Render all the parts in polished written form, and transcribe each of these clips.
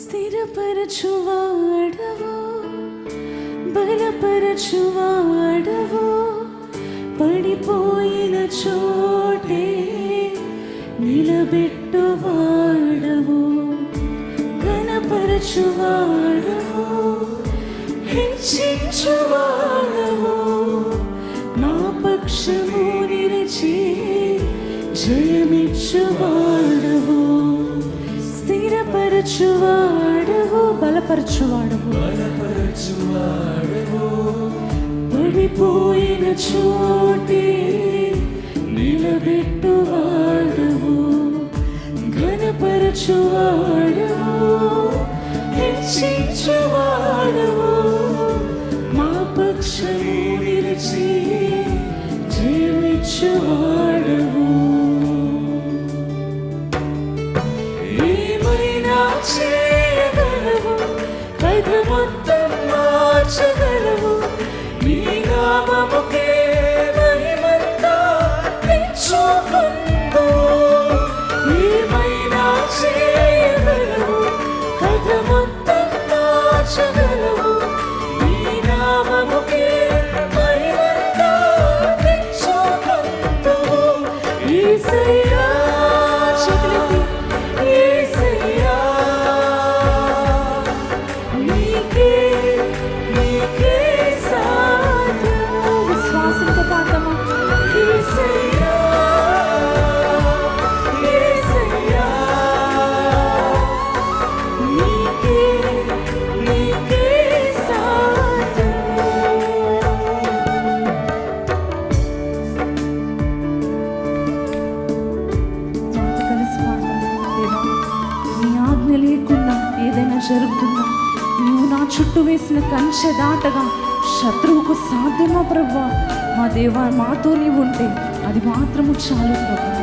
స్థిరపరచువాడవు, బలపరచువాడవు, పడిపోయిన చోటే నిలబెట్టువాడవు, ఘనపరచువాడవు, హెచ్చించువాడవు, నా పక్షము నిలిచి జయమిచ్చువాడవు, స్థిరపరచువాడవు, బలపరచువాడవు, పడిపోయిన చోటే నిలబెట్టువాడవు, ఘనపరచువాడవు, హెచ్చించువాడవు, మా పక్షము నిలిచి జయమిచ్చువాడవు. ఏమైనా చేయగలవు, కథ మొత్తం మార్చగలవు, నీ నామముకే మహిమంతా తెచ్చుకుందువు. ఏమైనా చేయగలవు, కథ మొత్తం మార్చగలవు, నీ నామముకే మహిమంతా తెచ్చుకుందువు. యేసయ్యా, చేతులెత్తి, యేసయ్యా, నీకే నీకే సాధ్యము. విశ్వాసంతో పాడతామా? యేసయ్యా, యేసయ్యా, నీకే నీకే సాధ్యము. మాతో కలిసి పాడతామా? దేవా, నీ ఆజ్ఞ లేకుండా ఏదైనా జరుగుతుందా? నీవు నా చుట్టూ వేసిన కంచె దాటగా శత్రువుకు సాధ్యమా ప్రభువా? మా దేవా, మాతో నీవు ఉంటే అది మాత్రము చాలు ప్రభువా.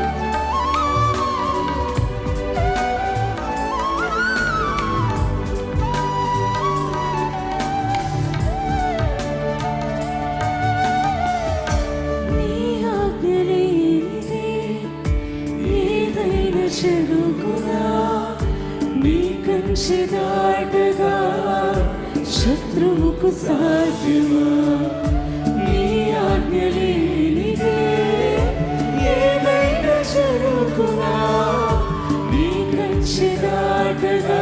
నీ ఆజ్ఞ లేనిదే ఏదైనా జరుగునా? నీ కంచె దాటగా శత్రువుకు సాధ్యమా? నీ ఆజ్ఞ లేనిదే ఏదైనా జరుగునా? నీ కంచె దాటగా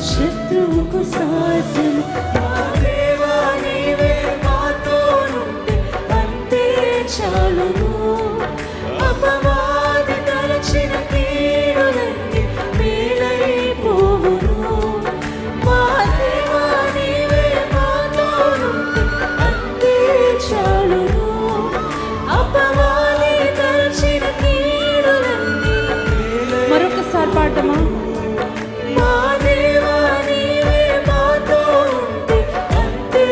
శత్రువుకు సాధ్యమా? మా దేవా, నీవే మాతో ఉంటే అంతే చాలును. అపవాది తలచిన కీడులన్నీ మేలైపోవును. మా దేవా, నీవే మాతో ఉంటే అంతే చాలును. అపవాది తలచిన కీడులన్నీ మరొకసారి పాడమా? మా దేవా, నీవే మాతో ఉంటే అంతే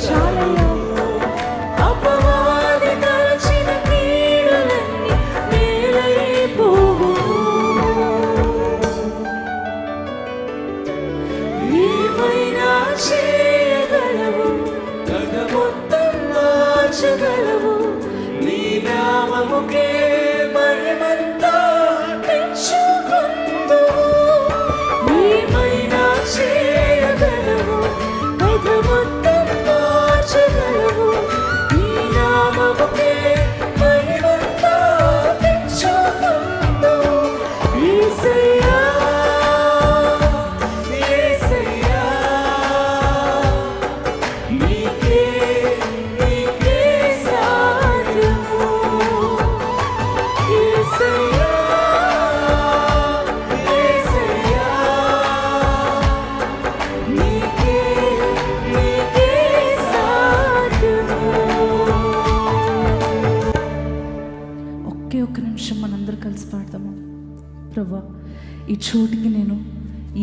చాలయ్యా. అపవాది తలచిన కీడులన్నీ మేలైపోవును. ఏమైనా చేయగలవు, కథ మొత్తం మార్చగలవు, నీ నామముకే మహిమంతా తెచ్చుకుందువు. ఏమైనా చేయగలవు, కథ మొత్తం మార్చగలవు, నీ నామముకే మహిమంతా తెచ్చుకుందువు. యేసయ్యా, యేసయ్యా, నీకే నీకే సాధ్యము. యేసయ్యా, యేసయ్యా, నీకే నీకే సాధ్యము. ఒకే ఒక్క నిమిషం మనందరూ కలిసి పాడదాము. ప్రభా, ఈ చోటికి నేను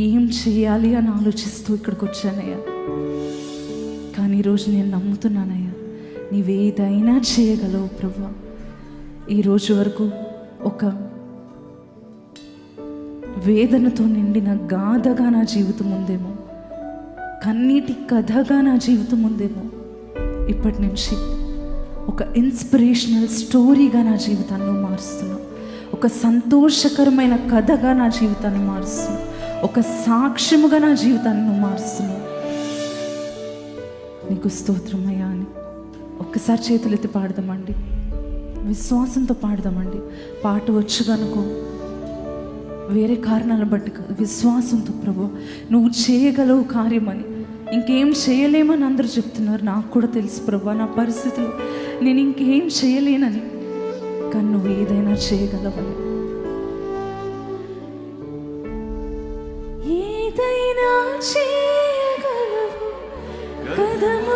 ఏం చేయాలి అని ఆలోచిస్తూ ఇక్కడికి వచ్చానయ్యా. కానీ ఈరోజు నేను నమ్ముతున్నానయ్యా, నీవేదైనా చేయగలవు ప్రభా. ఈరోజు వరకు ఒక వేదనతో నిండిన గాథగా నా జీవితం ఉందేమో, కన్నీటి కథగా నా జీవితం ఉందేమో, ఇప్పటి నుంచి ఒక ఇన్స్పిరేషనల్ స్టోరీగా నా జీవితాన్ని మారుస్తున్నావు. ఒక సంతోషకరమైన కథగా నా జీవితాన్ని మారుస్తున్నావు. ఒక సాక్ష్యముగా నా జీవితాన్ని నువ్వు మారుస్తున్నావు. నీకు స్తోత్రమయ్యా అని ఒక్కసారి చేతులెత్తి పాడదామండి, విశ్వాసంతో పాడదామండి. పాట వచ్చు కనుకో, వేరే కారణాలను బట్టి కాదు, విశ్వాసంతో ప్రభు నువ్వు చేయగలవు కార్యమని. ఇంకేం చేయలేమని అందరూ చెప్తున్నారు, నాకు కూడా తెలుసు ప్రభు నా పరిస్థితులు నేను ఇంకేం చేయలేనని, కానీ నువ్వు ఏదైనా చేయగలవని. ఏదైనా చేయగలవు కదము